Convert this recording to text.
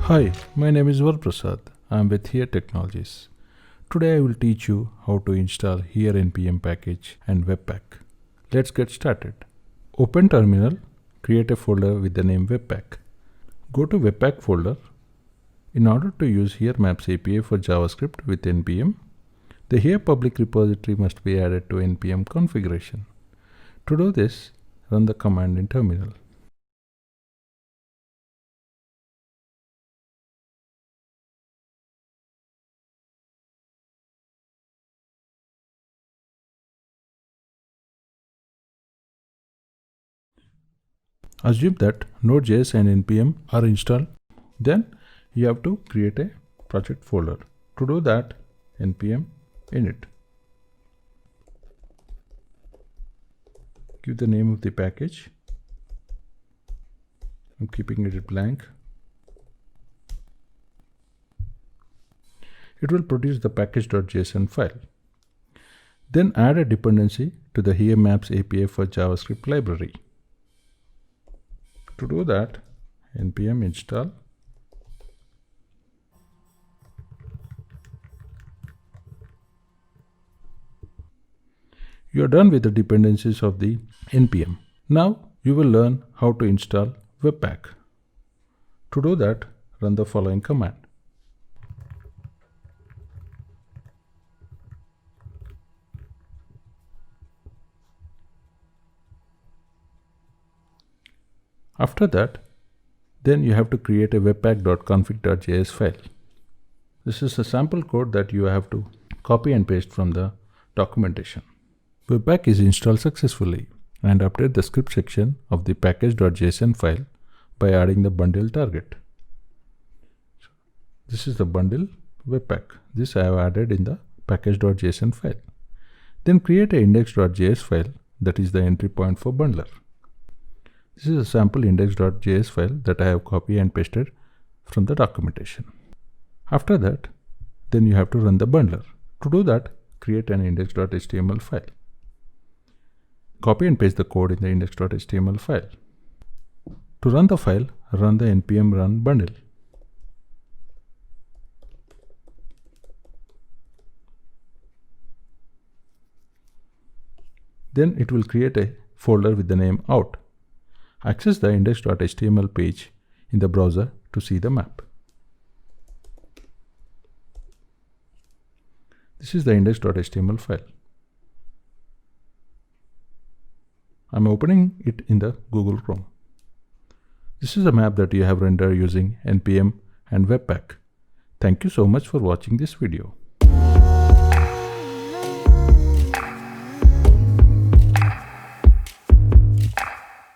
Hi, my name is Varprasad. I am with Here Technologies. Today I will teach you how to install Here NPM package and Webpack. Let's get started. Open Terminal, create a folder with the name Webpack. Go to Webpack folder. In order to use Here Maps API for JavaScript with NPM, the Here public repository must be added to NPM configuration. To do this, run the command in terminal. Assume that Node.js and NPM are installed. Then you have to create a project folder. To do that, npm init. Give the name of the package. I'm keeping it blank. It will produce the package.json file. Then add a dependency to the Here Maps API for JavaScript library. To do that, npm install. You are done with the dependencies of the NPM. Now you will learn how to install Webpack. To do that, run the following command. After that, then you have to create a webpack.config.js file. This is a sample code that you have to copy and paste from the documentation. Webpack is installed successfully, and update the script section of the package.json file by adding the bundle target. This is the bundle Webpack. This I have added in the package.json file. Then create a index.js file that is the entry point for bundler. This is a sample index.js file that I have copied and pasted from the documentation. After that, then you have to run the bundler. To do that, create an index.html file. Copy and paste the code in the index.html file. To run the file, run the npm run bundle. Then it will create a folder with the name out. Access the index.html page in the browser to see the map. This is the index.html file. I'm opening it in the Google Chrome. This is a map that you have rendered using NPM and Webpack. Thank you so much for watching this video.